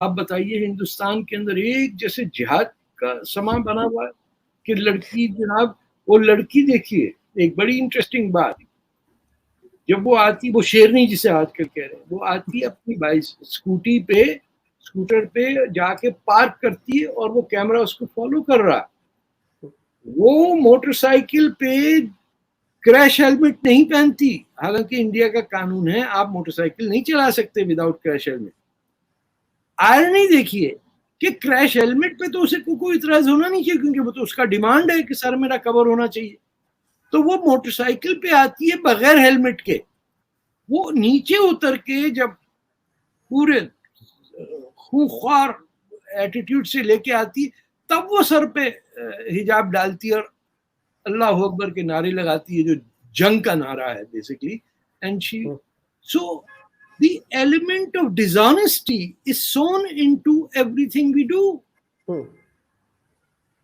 آپ بتائیے ہندوستان کے اندر ایک جیسے جہاد کا سما بنا ہوا ہے کہ لڑکی جناب، وہ لڑکی دیکھیے ایک بڑی انٹرسٹنگ بات، جب وہ آتی، وہ شیرنی جسے آج کل کہہ رہے ہیں، وہ آتی اپنی اسکوٹر پہ جا کے پارک کرتی ہے اور وہ کیمرہ اس کو فالو کر رہا، وہ موٹر سائیکل پہ کریش ہیلمٹ نہیں پہنتی، حالانکہ انڈیا کا قانون ہے آپ موٹر سائیکل نہیں چلا سکتے وداؤٹ کریش ہیلمٹ۔ آئرنی دیکھیے کہ کریش ہیلمٹ پہ تو اسے کوئی اعتراض ہونا نہیں چاہیے، کیونکہ وہ تو اس کا ڈیمانڈ ہے کہ سر میرا کور ہونا چاہیے، تو وہ موٹر سائیکل پہ آتی ہے بغیر ہیلمٹ کے، وہ نیچے اتر کے جب پورے خوار ایٹیٹیوڈ سے لے کے آتی تب وہ سر پہ حجاب ڈالتی اور اللہ اکبر کے نعرے لگاتی ہے، جو جنگ کا نعرہ ہے basically. And she so the element of dishonesty is sewn into everything we do.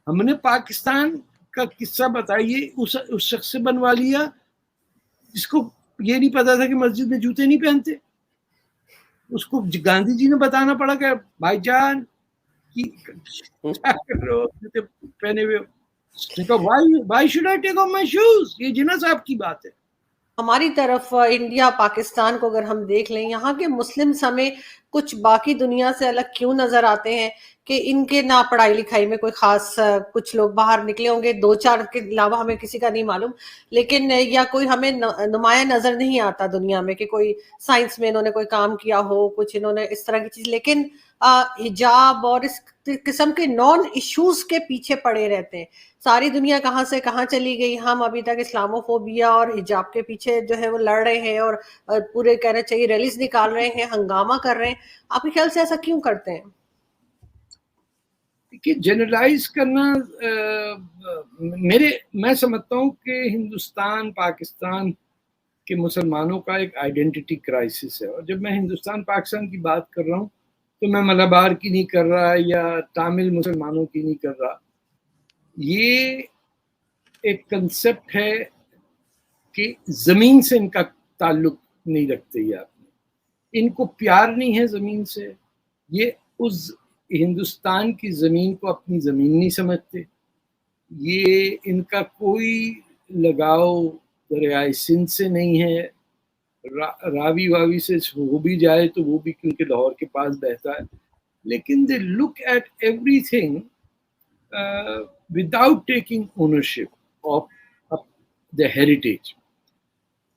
ہم نے پاکستان کا قصہ بتائیے، اس شخص سے بنوا لیا جس کو یہ نہیں پتا تھا کہ مسجد میں جوتے نہیں پہنتے، اس کو گاندھی جی نے بتانا پڑا کہ بھائی جان جوتے پہنے ہوئے، why should I take off my shoes؟ یہ جناح صاحب کی بات ہے. ہماری طرف انڈیا پاکستان کو اگر ہم دیکھ لیں، یہاں کے مسلمز ہمیں کچھ باقی دنیا سے الگ کیوں نظر آتے ہیں کہ ان کے نہ پڑھائی لکھائی میں کوئی خاص، کچھ لوگ باہر نکلے ہوں گے 2-4 کے علاوہ ہمیں کسی کا نہیں معلوم، لیکن یا کوئی ہمیں نمایاں نظر نہیں آتا دنیا میں کہ کوئی سائنس میں انہوں نے کوئی کام کیا ہو، کچھ انہوں نے اس طرح کی چیز، لیکن حجاب اور اس قسم کے نان ایشوز کے پیچھے پڑے رہتے ہیں. ساری دنیا کہاں سے کہاں چلی گئی، ہم ابھی تک اسلاموفوبیا اور حجاب کے پیچھے جو ہے وہ لڑ رہے ہیں اور پورے کہنا چاہیے ریلیز نکال رہے ہیں، ہنگامہ کر رہے ہیں. آپ کے خیال سے ایسا کیوں کرتے ہیں؟ کہ جنرلائز کرنا، میں سمجھتا ہوں کہ ہندوستان پاکستان کے مسلمانوں کا ایک آئیڈینٹی کرائسس ہے، اور جب میں ہندوستان پاکستان کی بات کر رہا ہوں تو میں ملابار کی نہیں کر رہا یا تامل مسلمانوں کی نہیں کر رہا. یہ ایک کنسپٹ ہے کہ زمین سے ان کا تعلق نہیں رکھتے، یہ آپ نے، ان کو پیار نہیں ہے زمین سے، یہ اس ہندوستان کی زمین کو اپنی زمین نہیں سمجھتے، یہ ان کا کوئی لگاؤ دریائے سندھ سے نہیں ہے، راوی واوی سے ہو بھی جائے تو وہ بھی کیونکہ لاہور کے پاس بہتا ہے، لیکن they look at everything without taking ownership of the heritage.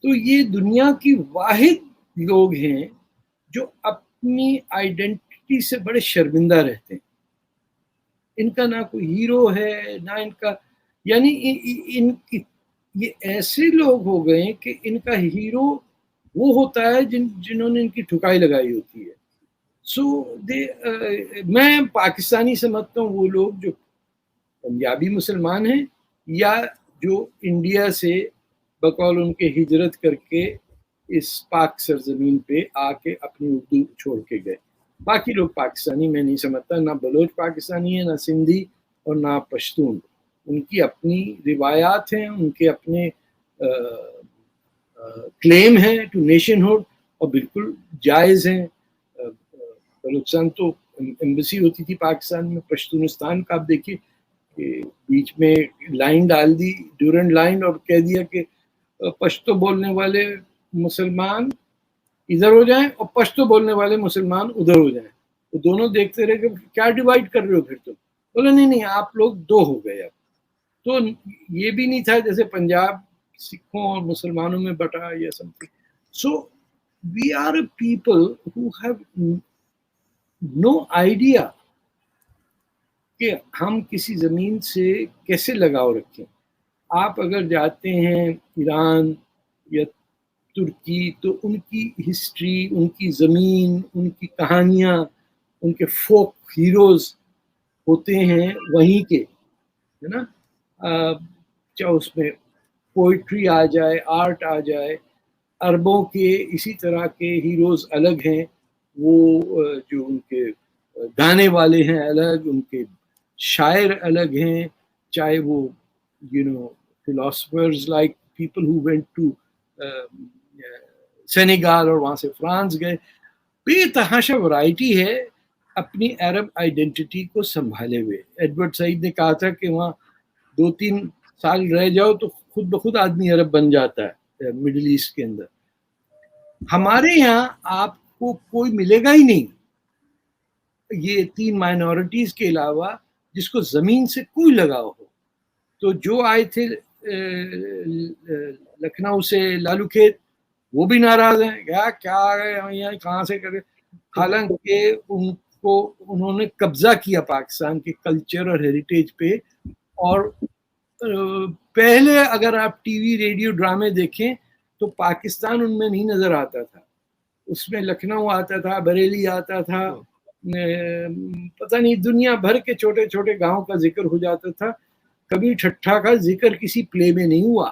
تو یہ دنیا کی واحد لوگ ہیں جو اپنی آئیڈینٹی سے بڑے شرمندہ رہتے ہیں. ان کا نہ کوئی ہیرو ہے، نہ ان کا، یعنی یہ ایسے لوگ ہو گئے کہ ان کا ہیرو وہ ہوتا ہے جنہوں نے ان کی ٹھکائی لگائی ہوتی ہے. سو میں پاکستانی سمجھتا ہوں وہ لوگ جو پنجابی مسلمان ہیں یا جو انڈیا سے بقول ان کے ہجرت کر کے اس پاک سرزمین پہ آ کے اپنی اردو چھوڑ کے گئے. باقی لوگ پاکستانی میں نہیں سمجھتا، نہ بلوچ پاکستانی ہے، نہ سندھی اور نہ پشتون. ان کی اپنی روایات ہیں، ان کے اپنے کلیم ہیں ٹو نیشن ہوڈ اور بالکل جائز ہیں. بلوچستان تو ایمبیسی ہوتی تھی پاکستان میں، پشتونستان کا آپ دیکھیے کہ بیچ میں لائن ڈال دی، ڈیورنٹ لائن، اور کہہ دیا کہ پشتو بولنے والے مسلمان ادھر ہو جائیں اور پشتو بولنے والے مسلمان ادھر ہو جائیں. وہ دونوں دیکھتے رہے کہ کیا ڈیوائڈ کر رہے ہو پھر تم، بولے نہیں آپ لوگ دو ہو گئے. اب تو یہ بھی نہیں تھا جیسے پنجاب سکھوں اور مسلمانوں میں بٹا یا something. So we are a people who have no idea کہ ہم کسی زمین سے کیسے لگاؤ رکھیں. آپ اگر جاتے ہیں ایران یا ترکی تو ان کی ہسٹری، ان کی زمین، ان کی کہانیاں، ان کے فوک ہیروز ہوتے ہیں وہیں کے، ہے نا. چاہے اس میں پوئٹری آ جائے، آرٹ آ جائے، عربوں کے اسی طرح کے ہیروز الگ ہیں، وہ جو ان کے گانے والے ہیں الگ، ان کے شاعر الگ ہیں، چاہے وہ philosophers like people who went to Senegal اور وہاں سے فرانس گئے. بے تحاشا ورائٹی ہے. اپنی عرب آئیڈینٹی کو سنبھالے ہوئے. ایڈورڈ سعید نے کہا تھا کہ وہاں 2-3 سال رہ جاؤ تو خود بخود آدمی عرب بن جاتا ہے مڈل ایسٹ کے اندر. ہمارے یہاں آپ کو کوئی ملے گا ہی نہیں یہ 3 مائنورٹیز کے علاوہ جس کو زمین سے کوئی لگاؤ ہو. تو جو آئے تھے لکھنؤ سے لالو کھیت وہ بھی ناراض ہیں, کیا آ گئے یہاں, کہاں سے کرے, حالانکہ ان کو انہوں نے قبضہ کیا پاکستان کے کلچر اور ہیریٹیج پہ. اور پہلے اگر آپ ٹی وی ریڈیو ڈرامے دیکھیں تو پاکستان ان میں نہیں نظر آتا تھا, اس میں لکھنؤ آتا تھا, بریلی آتا تھا, پتہ نہیں دنیا بھر کے چھوٹے چھوٹے گاؤں کا ذکر ہو جاتا تھا. کبھی ٹھٹھا کا ذکر کسی پلے میں نہیں ہوا,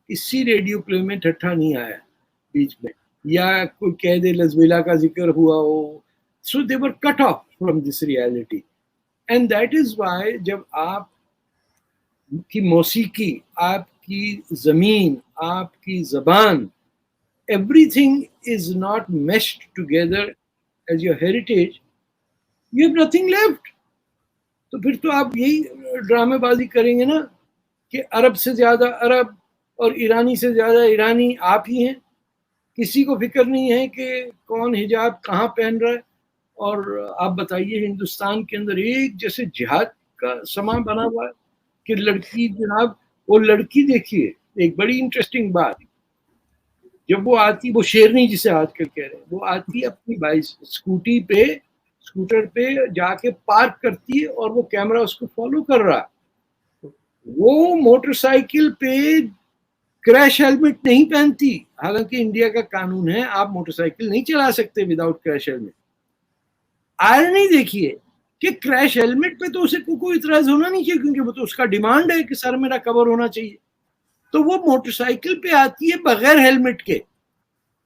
کسی ریڈیو پلے میں ٹھٹھا نہیں آیا بیچ میں, یا کوئی کہہ دے لزبیلا کا ذکر ہوا ہو. So they were cut off from this reality. And that is why جب آپ کی موسیقی, آپ کی زمین, آپ کی زبان, everything is not meshed together as your heritage, you have nothing left. تو پھر تو آپ یہی ڈرامے بازی کریں گے نا کہ عرب سے زیادہ عرب اور ایرانی سے زیادہ ایرانی آپ ہی ہیں. کسی کو فکر نہیں ہے کہ کون حجاب کہاں پہن رہا ہے. اور آپ بتائیے ہندوستان کے اندر ایک جیسے جہاد کا سما بنا ہوا ہے کہ لڑکی جناب, وہ لڑکی دیکھیے ایک بڑی انٹرسٹنگ بات, جب وہ آتی, وہ شیرنی جسے آج کل کہہ رہے ہیں, وہ آتی اپنی اسکوٹر پہ جا کے پارک کرتی ہے اور وہ کیمرہ اس کو فالو کر رہا. وہ موٹر سائیکل پہ کریش ہیلمٹ نہیں پہنتی, حالانکہ انڈیا کا قانون ہے آپ موٹر سائیکل نہیں چلا سکتے وداؤٹ کریش ہیلمٹ. آئرنی دیکھیے کہ کریش ہیلمٹ پہ تو اسے کوئی اعتراض ہونا نہیں چاہیے, کیونکہ وہ تو اس کا ڈیمانڈ ہے کہ سر میرا کور ہونا چاہیے. تو وہ موٹر سائیکل پہ آتی ہے بغیر ہیلمٹ کے,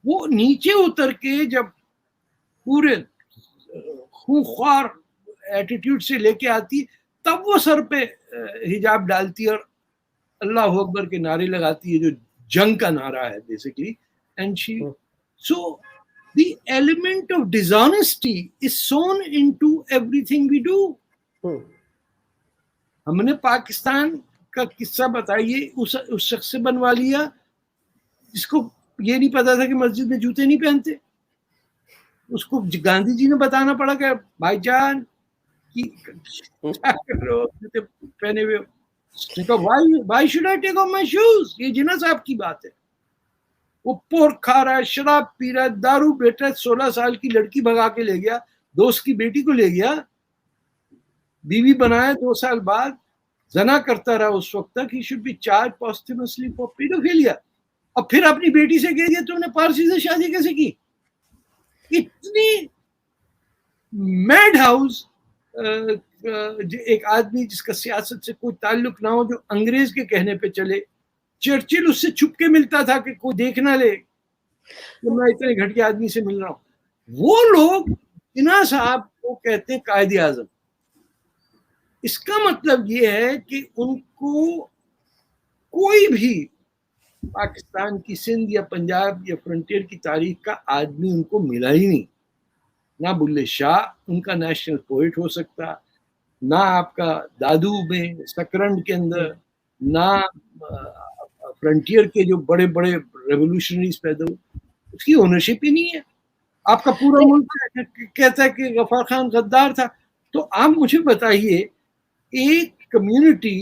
وہ نیچے اتر کے جب پورے خوار ایٹیٹیوڈ سے لے کے آتی تب وہ سر پہ حجاب ڈالتی اور اللہ اکبر کے نعرے لگاتی ہے, جو جنگ کا نعرہ ہے basically. And she so the element of dishonesty is sewn into everything we do. ہم نے پاکستان کا قصہ بتائیے اس شخص سے بنوا لیا جس کو یہ نہیں پتا تھا کہ مسجد میں جوتے نہیں پہنتے. اس کو گاندھی جی نے بتانا پڑا کہ بھائی جان جوتے پہنے ہوئے, why should I take off my shoes, یہ جناح صاحب کی بات ہے. وہ پورک کھا رہا ہے, شراب پی رہا ہے, دارو بیٹا ہے, 16 سال کی لڑکی بھگا کے لے گیا, دوست کی بیٹی کو لے گیا, بیوی بنایا 2 سال بعد, زنا کرتا رہا اس وقت تک. He should be charged posthumously for paedophilia. اور پھر اپنی بیٹی سے کہہ دیا تم نے پارسی سے شادی کیسے کی. اتنی میڈ ہاؤس, ایک آدمی جس کا سیاست سے کوئی تعلق نہ ہو, جو انگریز کے کہنے پہ چلے. چرچل اس سے چھپ کے ملتا تھا کہ کوئی دیکھ نہ لے کہ میں اتنے گھٹیا آدمی سے مل رہا ہوں. وہ لوگ جناح صاحب کو کہتے ہیں قائد اعظم. اس کا مطلب یہ ہے کہ ان کو کوئی بھی پاکستان کی سندھ یا پنجاب یا فرنٹیئر کی تاریخ کا آدمی ان کو ملا ہی نہیں. نہ بلے شاہ ان کا نیشنل پوئٹ ہو سکتا, نہ آپ کا دادو میں سکرنڈ کے اندر, نہ فرنٹیئر کے جو بڑے بڑے ریولوشنریز پیدا ہوئے, اس کی اونرشپ ہی نہیں ہے. آپ کا پورا ملک کہتا ہے کہ غفار خان غدار تھا. تو آپ مجھے بتائیے ایک کمیونٹی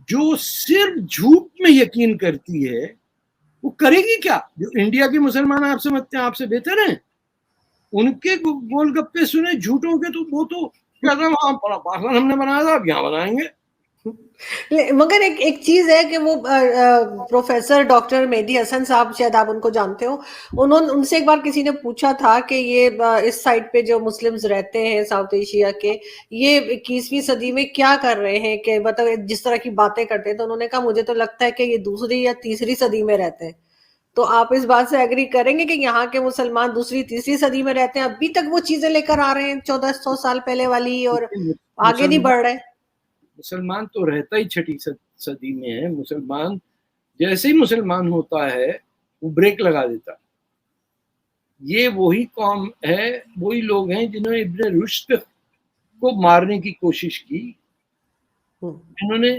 جو صرف جھوٹ میں یقین کرتی ہے وہ کرے گی کیا؟ جو انڈیا کے مسلمان آپ سمجھتے ہیں آپ سے بہتر ہیں, ان کے گول گپے سنے جھوٹوں کے, تو وہ تو کہتا ہے وہاں پاکستان ہم نے بنایا تھا اب یہاں بنائیں گے. مگر ایک چیز ہے کہ وہ پروفیسر ڈاکٹر مہدی حسن صاحب, شاید آپ ان کو جانتے ہو, ان سے ایک بار کسی نے پوچھا تھا کہ یہ اس سائڈ پہ جو مسلمز رہتے ہیں ساؤتھ ایشیا کے, یہ 21ویں صدی میں کیا کر رہے ہیں, کہ مطلب جس طرح کی باتیں کرتے ہیں. تو انہوں نے کہا مجھے تو لگتا ہے کہ یہ 2ری یا 3ری صدی میں رہتے ہیں. تو آپ اس بات سے ایگری کریں گے کہ یہاں کے مسلمان 2ری 3ری صدی میں رہتے ہیں, ابھی تک وہ چیزیں لے کر آ رہے ہیں 1400 سال پہلے والی, اور آگے نہیں بڑھ رہے؟ مسلمان تو رہتا ہی 6ٹھی صدی میں ہے. مسلمان جیسے ہی مسلمان ہوتا ہے وہ بریک لگا دیتا. یہ وہی قوم ہے, وہی لوگ ہیں جنہوں نے ابن رشد کو مارنے کی کوشش کی. انہوں نے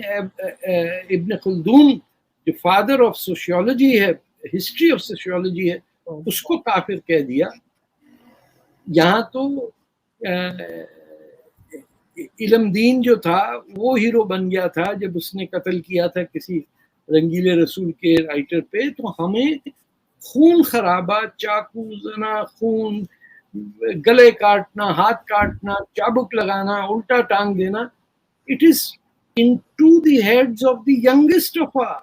ابن خلدون جو فادر آف سوشیولوجی ہے, ہسٹری آف سوشیولوجی ہے, اس کو کافر کہہ دیا. یہاں تو علم دین جو تھا وہ ہیرو بن گیا تھا جب اس نے قتل کیا تھا کسی رنگیلے رسول کے رائٹر پہ. تو ہمیں خون خرابہ, چاقو زنا, خون, گلے کاٹنا, ہاتھ کاٹنا, چابک لگانا, الٹا ٹانگ دینا, it is into the heads of the youngest of our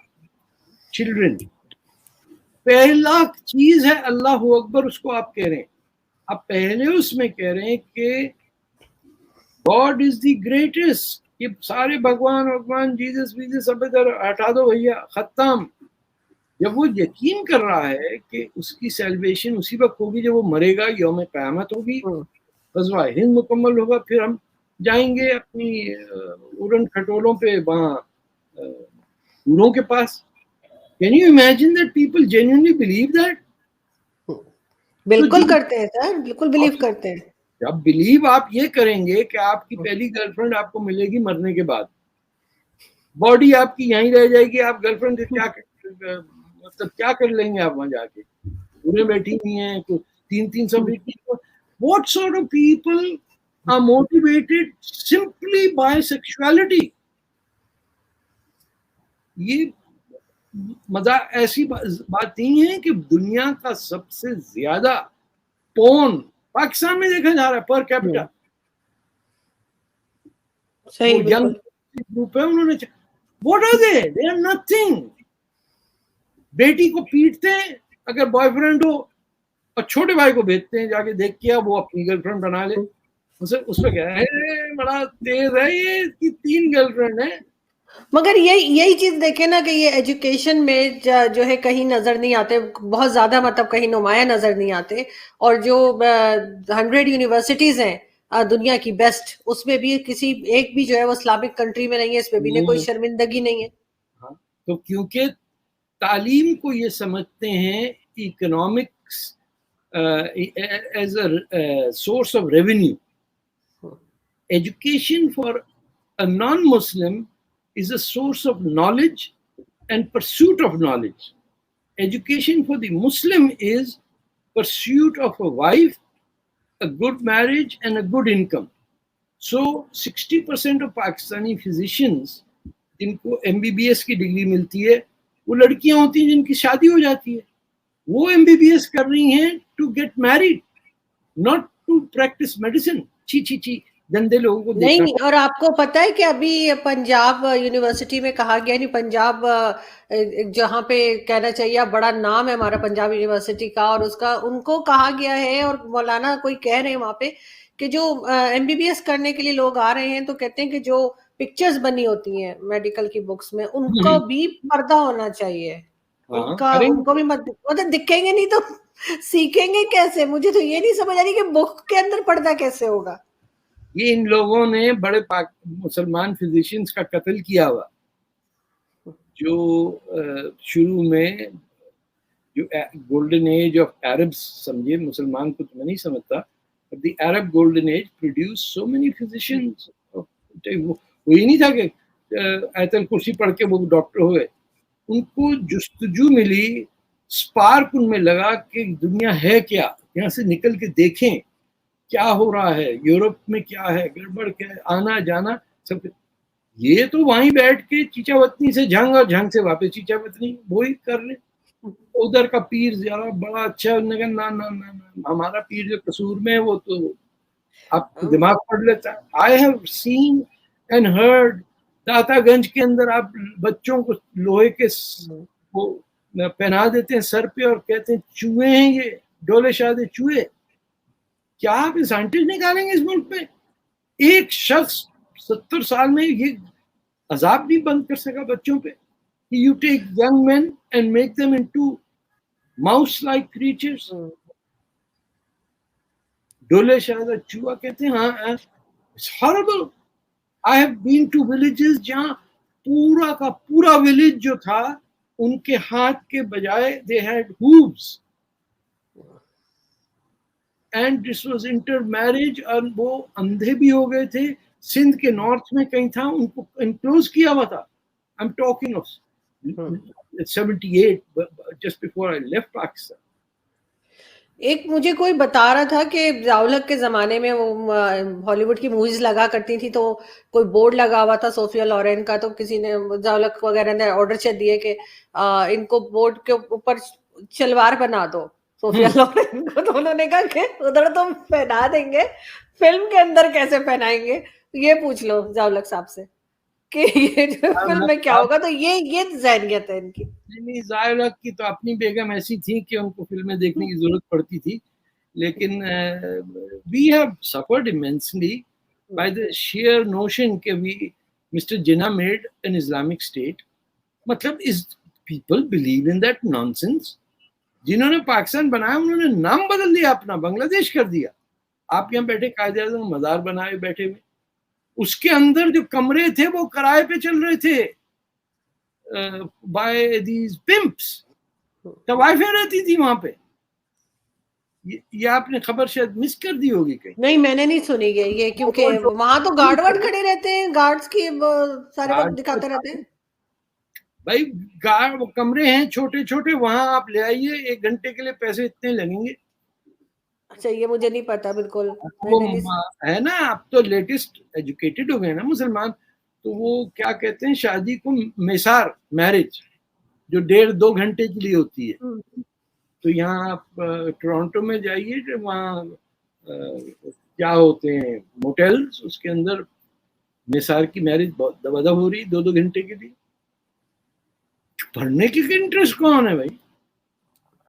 children. پہلا چیز ہے اللہ اکبر, اس کو آپ کہہ رہے ہیں. آپ پہلے اس میں کہہ رہے ہیں کہ God is the greatest. یہ سارے بھگوان جیزس ویزس سب ادھر ہٹا دو بھیا, ختم. جب وہ یقین کر رہا ہے کہ اس کی سیلویشن اسی وقت ہوگی جب وہ مرے گا, یوم قیامت ہوگی, غزوہ ہند مکمل ہوگا, پھر ہم جائیں گے اپنی اڑن کھٹولوں پہ وہاں گوروں کے پاس. Can you imagine that people genuinely believe that? بالکل کرتے ہیں سر, بالکل بلیو کرتے ہیں. جب بلیو آپ یہ کریں گے کہ آپ کی پہلی گرل فرینڈ آپ کو ملے گی مرنے کے بعد, باڈی آپ کی یہیں رہ جائے گی, آپ گرل فرینڈ مطلب کیا کر لیں گے آپ وہاں جا کے؟ پورے بیٹھی ہوئی ہیں 300 فیٹ کی. What sort of people are motivated simply by sexuality? یہ ایسی بات نہیں ہے کہ دنیا کا سب سے زیادہ پون پاکستان میں دیکھا جا رہا ہے پر کیپٹا. صحیح, بالکل. گروپ ہے, انہوں نے what are they? They are nothing. بیٹی کو پیٹتے ہیں اگر بوائے فرینڈ ہو, اور چھوٹے بھائی کو بھیجتے ہیں جا کے دیکھ کیا وہ اپنی گرل فرینڈ بنا لے. اس پہ کیا ہے, بڑا تیز ہے یہ, اس کی 3 گرل فرینڈ ہیں. مگر یہی چیز دیکھیں نا کہ یہ ایجوکیشن میں جو ہے کہیں نظر نہیں آتے, بہت زیادہ مطلب کہیں نمایاں نظر نہیں آتے. اور جو 100 یونیورسٹیز ہیں دنیا کی بیسٹ, اس میں بھی کسی ایک بھی جو ہے وہ اسلامک کنٹری میں نہیں ہے, اس پہ بھی کوئی شرمندگی نہیں ہے. تو کیونکہ تعلیم کو یہ سمجھتے ہیں economics as a source of revenue. Education for a naan Muslim is a source of knowledge and pursuit of knowledge. Education for the Muslim is pursuit of a wife, a good marriage and a good income. So 60% of Pakistani physicians جن کو MBBS کی degree ملتی ہے وہ لڑکیاں ہوتی ہیں جن کی شادی ہو جاتی ہے. وہ MBBS کر رہی ہیں to get married, not to practice medicine. چی گندے لوگوں کو نہیں. اور آپ کو پتہ ہے کہ ابھی پنجاب یونیورسٹی میں کہا گیا, نہیں پنجاب جہاں پہ کہنا چاہیے بڑا نام ہے ہمارا پنجاب یونیورسٹی کا, اور اس کا ان کو کہا گیا ہے, اور مولانا کوئی کہہ رہے ہیں وہاں پہ کہ جو MBBS کرنے کے لیے لوگ آ رہے ہیں تو کہتے ہیں کہ جو پکچرز بنی ہوتی ہیں میڈیکل کی بکس میں ان کو بھی پردہ ہونا چاہیے, ان کو بھی مطلب دکھیں گے نہیں تو سیکھیں گے کیسے؟ مجھے تو یہ نہیں سمجھ آ رہی کہ بک کے اندر پردہ کیسے ہوگا. یہ ان لوگوں نے بڑے مسلمان فزیشینز کا قتل کیا ہوا, جو شروع میں جو گولڈن ایج آف عربس سمجھے, مسلمان کو تو میں نہیں سمجھتا, the Arab golden age produce so many physicians. وہ یہ نہیں تھا کہ آیت الکرسی پڑھ کے وہ ڈاکٹر ہوئے, ان کو جستجو ملی, سپارک ان میں لگا کہ دنیا ہے کیا, یہاں سے نکل کے دیکھیں کیا ہو رہا ہے, یورپ میں کیا ہے, گڑبڑ کیا ہے, آنا جانا سب. یہ تو وہیں بیٹھ کے چیچا وطنی سے جھنگ اور جھنگ سے واپس چیچا وطنی وہی کر لیں. ادھر کا پیر زیادہ بڑا اچھا, نہ ہمارا پیر جو قصور میں ہے وہ تو آپ دماغ پڑھ لیتا ہے. I have seen and heard, Data Ganj کے اندر آپ بچوں کو لوہے کے وہ پہنا دیتے ہیں سر پہ اور کہتے ہیں چوہے ہیں یہ, ڈولے شادے چوہے. کیا آپ سائنٹسٹ نکالیں گے اس ملک میں؟ ایک شخص 70 سال میں یہ عذاب نہیں بند کر سکا بچوں پہ. You take young men and make them into mouse-like creatures. Dole شادہ چوہا کہتے ہیں. ہاں, it's horrible. I have been to villages جہاں پورا کا پورا ولیج جو تھا ان کے ہاتھ کے بجائے they had hooves. And this was intermarriage, اور وہ اندھے بھی ہو گئے تھے. سندھ کے نارتھ میں کہیں تھا, ان کو انکلوز کیا ہوا تھا. I am talking of 78, just before I left Pakistan. ایک مجھے کوئی بتا رہا تھا کہ ضیاء-ال-حق کے زمانے میں وہ ہالی ووڈ کی موویز لگا کرتی تھی تو کوئی بورڈ لگا ہوا تھا صوفیہ لورین کا, تو کسی نے ضیاء-ال-حق وغیرہ نے آرڈر چل دیے کہ ان کو بورڈ کے اوپر شلوار بنا دو صوفیہ لورین کو, تو انہوں نے کہا کہ ادھر تم پہنا دیں گے, فلم کے اندر کیسے پہنائیں گے, یہ پوچھ لو ضیاء-ال-حق صاحب سے کہ یہ جو فلم میں کیا ہوگا. تو یہ ذہنیت ہے ان کی. نہیں, ضیاء-ال-حق کی تو اپنی بیگم ایسی تھی کہ ان کو فلمیں دیکھنے کی ضرورت پڑتی تھی, لیکن we have suffered immensely by the sheer notion کہ Mr. Jinnah made an Islamic state. مطلب is people believe in that nonsense. جنہوں نے پاکستان بنایا انہوں نے نام بدل دیا اپنا, بنگلہ دیش کر دیا. آپ یہاں بیٹھے قائد اعظم مزار بنائے بیٹھے ہوئے, اس کے اندر جو کمرے تھے وہ کرائے پہ چل رہے تھے by these pimps. طوائفیں رہتی تھی وہاں پہ. یہ آپ نے خبر شاید مس کر دی ہوگی کہیں. نہیں میں نے نہیں سنی یہ, کیونکہ وہاں تو گارڈ وارڈ کھڑے رہتے ہیں, گارڈز کی سارے وقت دکھاتے رہتے ہیں. بھائی کمرے ہیں چھوٹے چھوٹے, وہاں آپ لے آئیے, 1 گھنٹے کے لیے پیسے اتنے لگیں گے. اچھا یہ مجھے نہیں پتا بالکل. وہ ہے نا, آپ تو لیٹسٹ ایجوکیٹڈ ہو گئے نا مسلمان, تو وہ کیا کہتے ہیں شادی کو میسار, میرج جو 1.5-2 گھنٹے کے لیے ہوتی ہے. تو یہاں آپ ٹورانٹو میں جائیے, وہاں کیا ہوتے ہیں موٹیلز, اس کے اندر میسار کی میرج بہت دبا دب ہو رہی 2-2 گھنٹے کے لیے. پڑھنے کی انٹرسٹ کون ہے بھائی؟